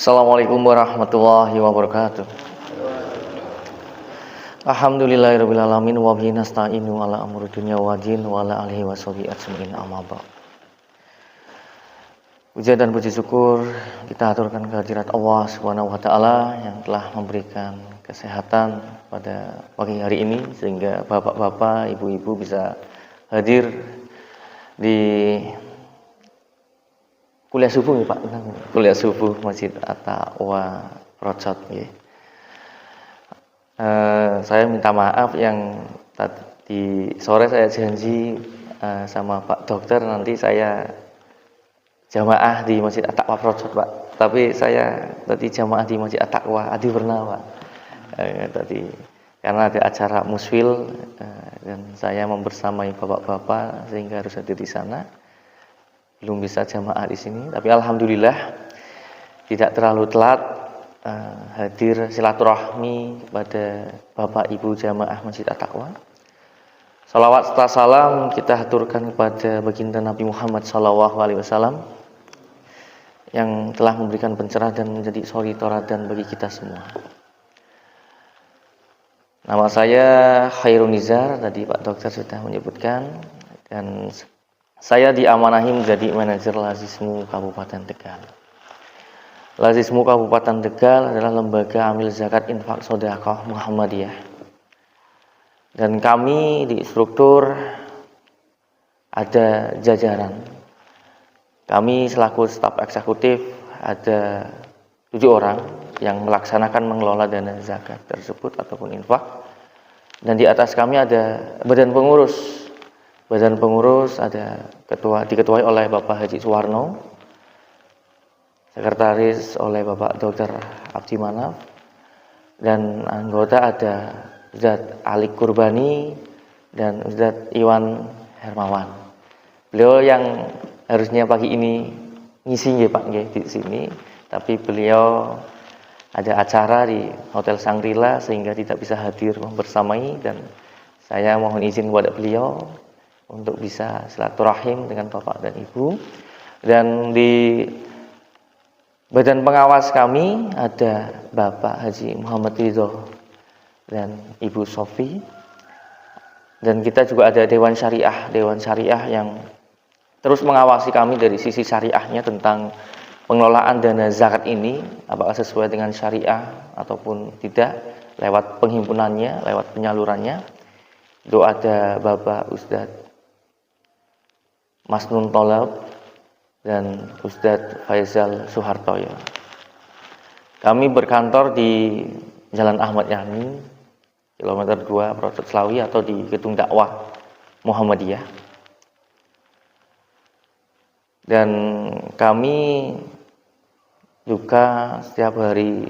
Assalamualaikum warahmatullahi wabarakatuh. Alhamdulillahirrabbilalamin wa bihi nasta'inu ala amri dunya wa din wa ala alihi wa sahbihi ajmain amma ba'd. Puja dan puji syukur kita aturkan kehadirat Allah Subhanahu wa taala yang telah memberikan kesehatan pada pagi hari ini sehingga bapak-bapak, ibu-ibu bisa hadir di kuliah subuh ya Pak, kuliah subuh Masjid At-Taqwa Procot ya. Saya minta maaf yang tadi sore saya janji sama Pak Dokter nanti saya jamaah di Masjid At-Taqwa Procot Pak. Tapi saya tadi jamaah di Masjid At-Taqwa Adi Warna Pak. Tadi karena ada acara musfil dan saya membersamai bapak-bapak sehingga harus hadir di sana. Belum bisa jamaah di sini, tapi alhamdulillah tidak terlalu telat hadir silaturahmi kepada Bapak Ibu jamaah Masjid At-Taqwa. Salawat serta salam kita haturkan kepada baginda Nabi Muhammad SAW yang telah memberikan pencerahan dan menjadi suri tauladan bagi kita semua. Nama saya Khairun Nizar, tadi Pak Dokter sudah menyebutkan, dan saya diamanahi menjadi manajer Lazismu Kabupaten Tegal. Lazismu Kabupaten Tegal adalah lembaga amil zakat infak sedekah Muhammadiyah. Dan kami di struktur ada jajaran. Kami selaku staf eksekutif ada 7 orang yang melaksanakan mengelola dana zakat tersebut ataupun infak. Dan di atas kami ada badan pengurus. Badan pengurus ada diketuai oleh Bapak Haji Suwarno, sekretaris oleh Bapak Dr. Abdi Manaf, dan anggota ada Ustadz Ali Kurbani dan Ustadz Iwan Hermawan. Beliau yang harusnya pagi ini ngisi ya Pak di sini, tapi beliau ada acara di Hotel Sangrila sehingga tidak bisa hadir membersamai, dan saya mohon izin kepada beliau untuk bisa silaturahim dengan Bapak dan Ibu. Dan di badan pengawas kami ada Bapak Haji Muhammad Ridho dan Ibu Sofi. Dan kita juga ada Dewan Syariah yang terus mengawasi kami dari sisi syariahnya tentang pengelolaan dana zakat ini, apakah sesuai dengan syariah ataupun tidak, lewat penghimpunannya, lewat penyalurannya. Itu ada Bapak Ustadz Mas Nun Tolab dan Ustadz Faizal Suhartoyo. Kami berkantor di Jalan Ahmad Yani, kilometer 2 Procot Slawi, atau di Gedung Dakwah Muhammadiyah. Dan kami juga setiap hari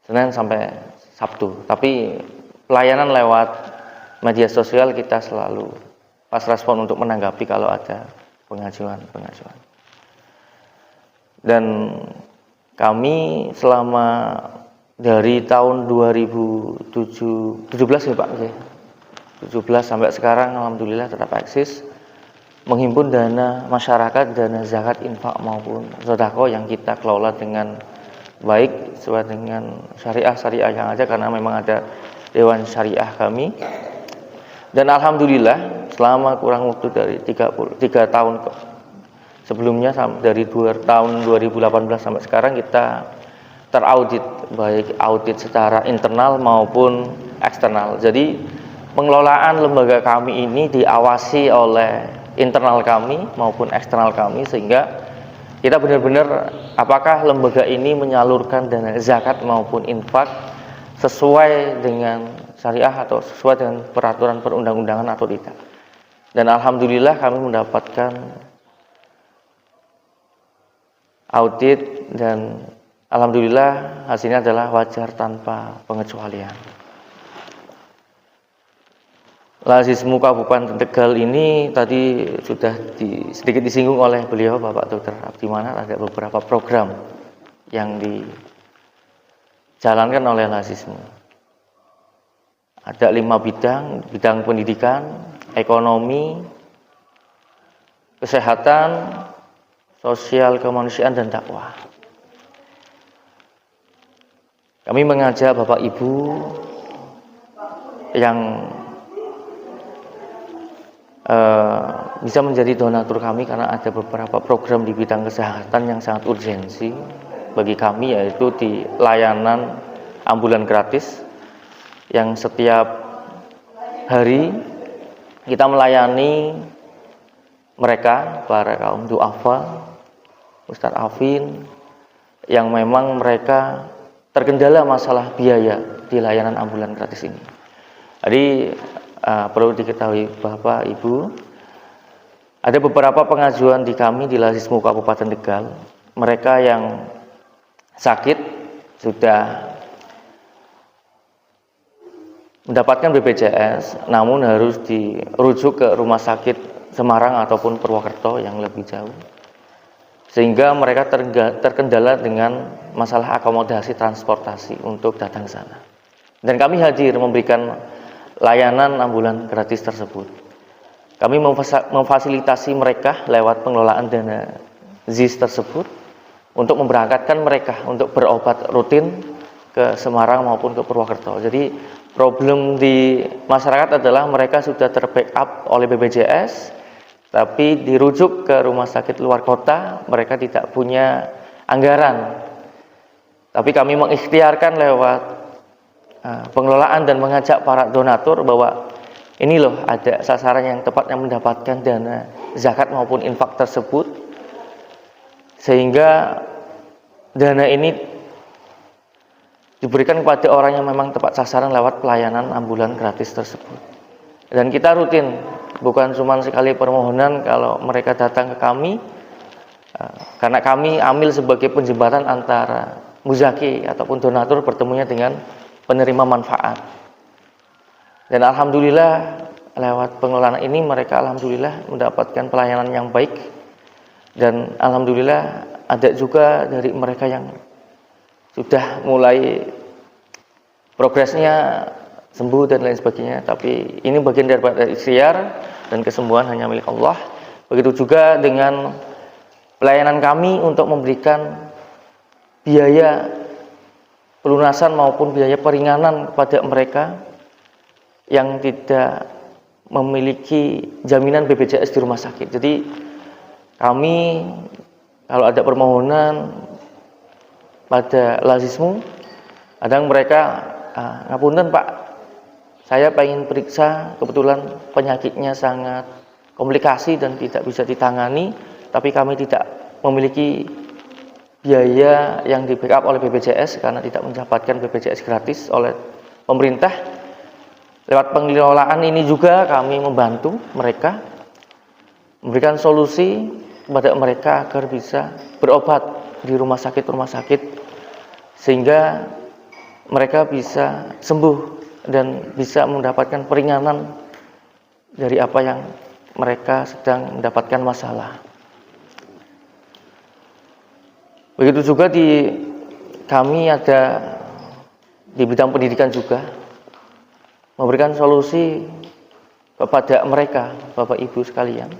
Senin sampai Sabtu, tapi pelayanan lewat media sosial kita selalu pas respon untuk menanggapi kalau ada pengajuan. Dan kami selama dari tahun 2017 ya Pak, 17 sampai sekarang alhamdulillah tetap eksis menghimpun dana masyarakat, dana zakat, infak maupun sedekah yang kita kelola dengan baik sesuai dengan syariah yang ada, karena memang ada Dewan Syariah kami. Dan alhamdulillah selama kurang waktu dari 3 tahun sebelumnya, dari tahun 2018 sampai sekarang kita teraudit, baik audit secara internal maupun eksternal. Jadi pengelolaan lembaga kami ini diawasi oleh internal kami maupun eksternal kami, sehingga kita benar-benar apakah lembaga ini menyalurkan dana zakat maupun infak sesuai dengan syariah atau sesuai dengan peraturan perundang-undangan atau tidak. Dan alhamdulillah kami mendapatkan audit dan alhamdulillah hasilnya adalah wajar tanpa pengecualian. Lazismu Kabupaten Tegal ini tadi sudah sedikit disinggung oleh beliau Bapak Dr. Abdi Manaf, ada beberapa program yang dijalankan oleh Lazismu. Ada 5 bidang pendidikan, ekonomi, kesehatan, sosial kemanusiaan, dan dakwah. Kami mengajak Bapak Ibu yang bisa menjadi donatur kami, karena ada beberapa program di bidang kesehatan yang sangat urgensi bagi kami, yaitu di layanan ambulan gratis yang setiap hari kita melayani mereka, para kaum duafa, Ustadz Afin, yang memang mereka terkendala masalah biaya di layanan ambulan gratis ini. Jadi perlu diketahui Bapak Ibu, ada beberapa pengajuan di kami di Lazismu Kabupaten Tegal. Mereka yang sakit sudah mendapatkan BPJS, namun harus dirujuk ke rumah sakit Semarang ataupun Purwokerto yang lebih jauh, sehingga mereka terkendala dengan masalah akomodasi transportasi untuk datang ke sana. Dan kami hadir memberikan layanan ambulan gratis tersebut. Kami memfasilitasi mereka lewat pengelolaan dana ZIS tersebut untuk memberangkatkan mereka untuk berobat rutin ke Semarang maupun ke Purwokerto. Jadi problem di masyarakat adalah mereka sudah terbackup oleh BPJS, tapi dirujuk ke rumah sakit luar kota, mereka tidak punya anggaran. Tapi kami mengikhtiarkan lewat pengelolaan dan mengajak para donatur bahwa ini loh ada sasaran yang tepat yang mendapatkan dana zakat maupun infak tersebut, sehingga dana ini diberikan kepada orang yang memang tepat sasaran lewat pelayanan ambulan gratis tersebut. Dan kita rutin, bukan cuma sekali permohonan kalau mereka datang ke kami, karena kami ambil sebagai penjembatan antara muzaki ataupun donatur bertemunya dengan penerima manfaat. Dan alhamdulillah lewat pengelolaan ini mereka alhamdulillah mendapatkan pelayanan yang baik, dan alhamdulillah ada juga dari mereka yang sudah mulai progresnya sembuh dan lain sebagainya. Tapi ini bagian daripada ikhtiar, dan kesembuhan hanya milik Allah. Begitu juga dengan pelayanan kami untuk memberikan biaya pelunasan maupun biaya peringanan kepada mereka yang tidak memiliki jaminan BPJS di rumah sakit. Jadi kami kalau ada permohonan pada Lazismu, kadang mereka ngapunten Pak, saya pengen periksa, kebetulan penyakitnya sangat komplikasi dan tidak bisa ditangani, tapi kami tidak memiliki biaya yang di backup oleh BPJS karena tidak mendapatkan BPJS gratis oleh pemerintah. Lewat pengelolaan ini juga kami membantu mereka, memberikan solusi kepada mereka agar bisa berobat di rumah sakit, sehingga mereka bisa sembuh dan bisa mendapatkan peringanan dari apa yang mereka sedang mendapatkan masalah. Begitu juga di kami ada di bidang pendidikan juga, memberikan solusi kepada mereka, Bapak Ibu sekalian,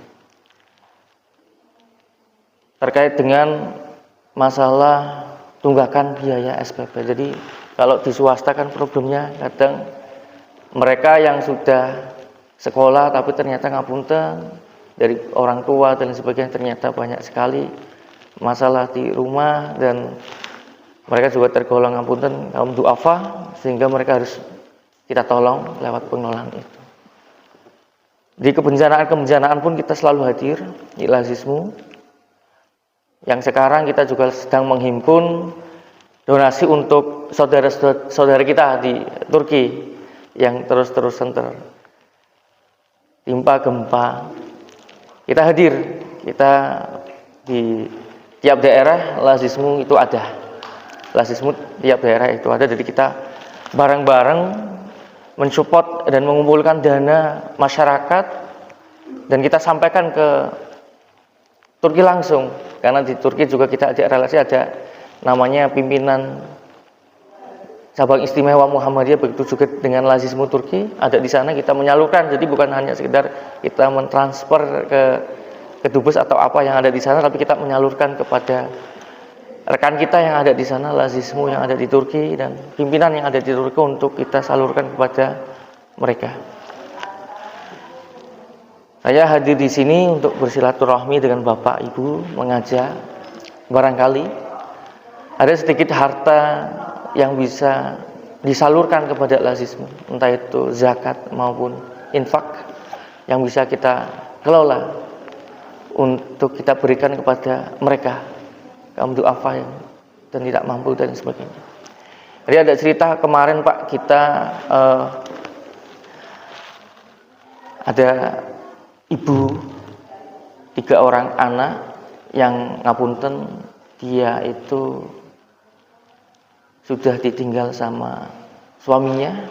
terkait dengan masalah tunggakan biaya SPP. Jadi kalau di swasta kan problemnya kadang mereka yang sudah sekolah tapi ternyata ngapunten dari orang tua dan sebagainya, ternyata banyak sekali masalah di rumah, dan mereka juga tergolong ngapunten kaum duafa, sehingga mereka harus kita tolong lewat pengelolaan itu. Di kebencanaan pun kita selalu hadir di Lazismu. Yang sekarang kita juga sedang menghimpun donasi untuk saudara-saudara kita di Turki yang terus-terusan tertimpa gempa. Kita hadir, kita di tiap daerah Lazismu itu ada. Lazismu tiap daerah itu ada, jadi kita bareng-bareng mensupport dan mengumpulkan dana masyarakat, dan kita sampaikan ke Turki langsung, karena di Turki juga kita ada relasi, ada namanya pimpinan cabang istimewa Muhammadiyah, begitu juga dengan Lazismu Turki ada di sana. Kita menyalurkan, jadi bukan hanya sekedar kita mentransfer ke dubes atau apa yang ada di sana, tapi kita menyalurkan kepada rekan kita yang ada di sana, lazismu yang ada di Turki, dan pimpinan yang ada di Turki untuk kita salurkan kepada mereka. Saya hadir di sini untuk bersilaturahmi dengan Bapak Ibu, mengajak barangkali ada sedikit harta yang bisa disalurkan kepada lazismu, entah itu zakat maupun infak, yang bisa kita kelola untuk kita berikan kepada mereka, kaum du'afa dan tidak mampu dan sebagainya. Jadi ada cerita kemarin Pak, kita ada ibu 3 orang anak yang ngapunten, dia itu sudah ditinggal sama suaminya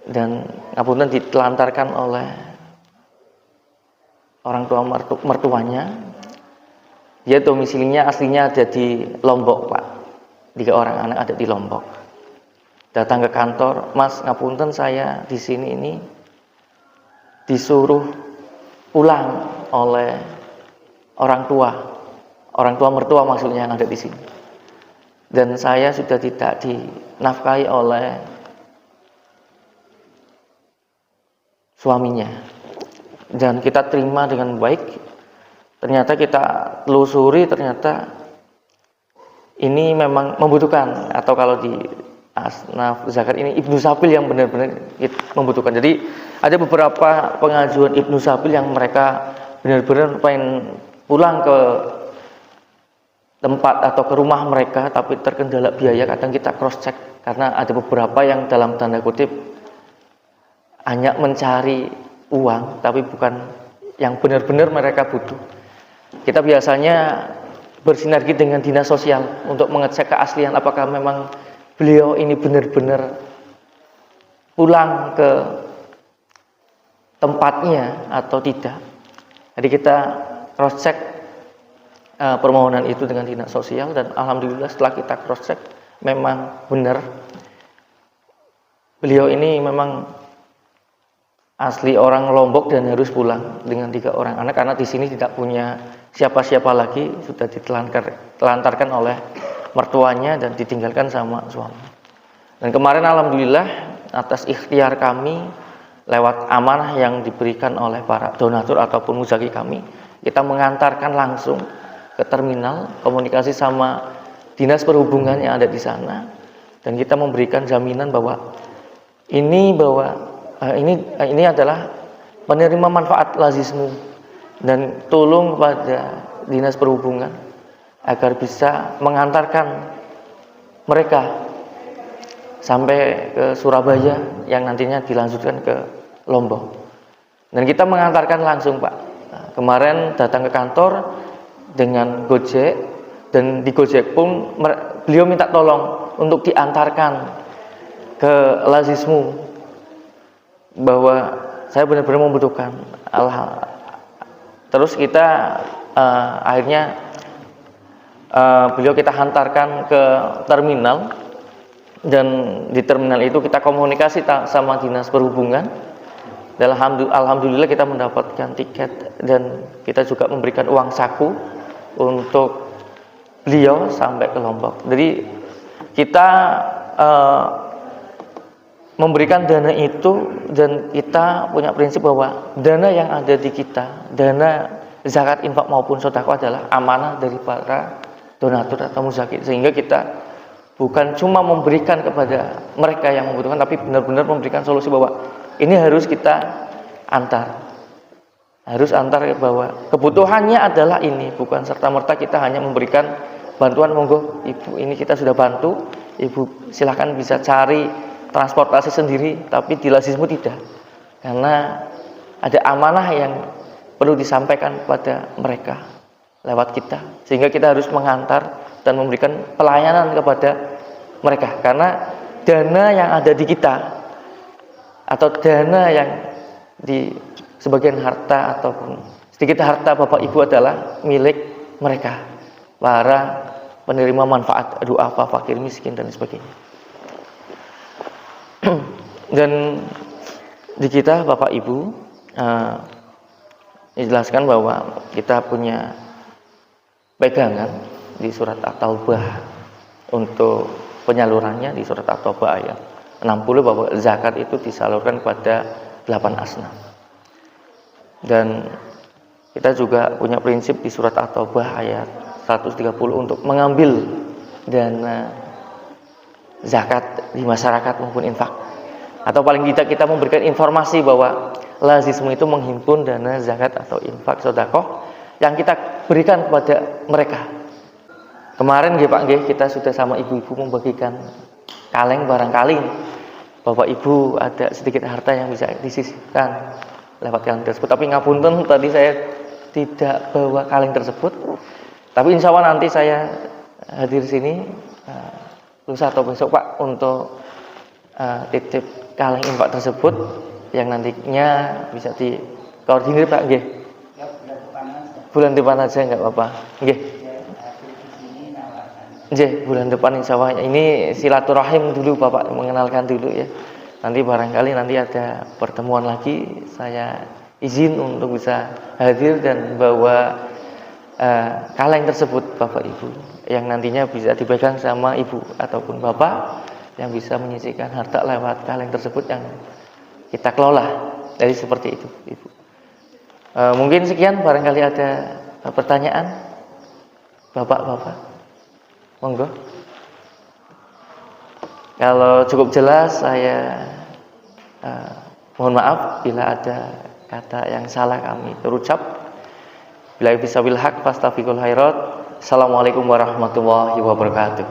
dan ngapunten ditelantarkan oleh orang tua mertuanya. Dia domisilinya aslinya ada di Lombok Pak, 3 orang anak ada di Lombok. Datang ke kantor, Mas ngapunten saya di sini ini disuruh pulang oleh orang tua mertua maksudnya yang ada di sini. Dan saya sudah tidak dinafkahi oleh suaminya. Dan kita terima dengan baik. Ternyata kita telusuri, ternyata ini memang membutuhkan, atau kalau di asnaf zakat ini Ibnu Sabil yang benar-benar membutuhkan. Jadi ada beberapa pengajuan Ibnu Sabil yang mereka benar-benar pengen pulang ke tempat atau ke rumah mereka, tapi terkendala biaya. Kadang kita cross check karena ada beberapa yang dalam tanda kutip hanya mencari uang, tapi bukan yang benar-benar mereka butuh. Kita biasanya bersinergi dengan dinas sosial untuk mengecek keaslian apakah memang beliau ini benar-benar pulang ke tempatnya atau tidak. Jadi kita cross check permohonan itu dengan dinas sosial, dan alhamdulillah setelah kita cross check memang benar beliau ini memang asli orang Lombok dan harus pulang dengan 3 orang anak karena di sini tidak punya siapa-siapa lagi, sudah ditelantarkan oleh mertuanya dan ditinggalkan sama suami. Dan kemarin alhamdulillah atas ikhtiar kami lewat amanah yang diberikan oleh para donatur ataupun muzaki kami, kita mengantarkan langsung ke terminal, komunikasi sama dinas perhubungan yang ada di sana, dan kita memberikan jaminan bahwa ini adalah penerima manfaat lazismu, dan tolong kepada dinas perhubungan agar bisa mengantarkan mereka sampai ke Surabaya yang nantinya dilanjutkan ke Lombok. Dan kita mengantarkan langsung Pak. Kemarin datang ke kantor dengan Gojek, dan di Gojek pun beliau minta tolong untuk diantarkan ke lazismu, bahwa saya benar-benar membutuhkan. Terus kita akhirnya beliau kita hantarkan ke terminal, dan di terminal itu kita komunikasi sama dinas perhubungan. Dan alhamdulillah kita mendapatkan tiket, dan kita juga memberikan uang saku untuk beliau sampai ke Lombok. Jadi kita memberikan dana itu, dan kita punya prinsip bahwa dana yang ada di kita, dana zakat, infak maupun sedekah adalah amanah dari para donatur atau muzaki, sehingga kita bukan cuma memberikan kepada mereka yang membutuhkan, tapi benar-benar memberikan solusi bahwa ini harus kita harus antar bahwa kebutuhannya adalah ini, bukan serta-merta kita hanya memberikan bantuan, monggo ibu ini kita sudah bantu, ibu silahkan bisa cari transportasi sendiri, tapi di lazismu tidak, karena ada amanah yang perlu disampaikan kepada mereka lewat kita, sehingga kita harus mengantar dan memberikan pelayanan kepada mereka, karena dana yang ada di kita atau dana yang di sebagian harta ataupun sedikit harta Bapak Ibu adalah milik mereka, para penerima manfaat, du'afa, fakir, miskin dan sebagainya. Dan di kita Bapak Ibu dijelaskan bahwa kita punya pegangan di surat At-Taubah untuk penyalurannya di surat At-Taubah ayat 60 bahwa zakat itu disalurkan kepada 8 asnaf. Dan kita juga punya prinsip di surat At-Taubah ayat 130 untuk mengambil dana zakat di masyarakat maupun infak. Atau paling tidak kita memberikan informasi bahwa lazisme itu menghimpun dana zakat atau infak sedekah yang kita berikan kepada mereka. Kemarin nggih Pak nggih, kita sudah sama ibu-ibu membagikan kaleng, barangkali Bapak Ibu ada sedikit harta yang bisa disisihkan lewat kaleng tersebut. Tapi ngapunten tadi saya tidak bawa kaleng tersebut. Tapi insya Allah nanti saya hadir sini lusa atau besok Pak untuk titip kaleng infak tersebut yang nantinya bisa dikoordinir Pak nggih. Bulan depan aja nggak apa-apa. Nggih. Nggih, bulan depan insya Allah. Ini silaturahim dulu Bapak, mengenalkan dulu ya. Nanti barangkali nanti ada pertemuan lagi, saya izin untuk bisa hadir dan bawa kaleng tersebut Bapak Ibu, yang nantinya bisa dipegang sama Ibu ataupun Bapak yang bisa menyisihkan harta lewat kaleng tersebut yang kita kelola. Jadi seperti itu Ibu. Mungkin sekian, barangkali ada pertanyaan Bapak-bapak, monggo. Kalau cukup jelas, saya mohon maaf bila ada kata yang salah kami terucap. Bila bisa bil haq fastabiqul khairat. Assalamualaikum warahmatullahi wabarakatuh.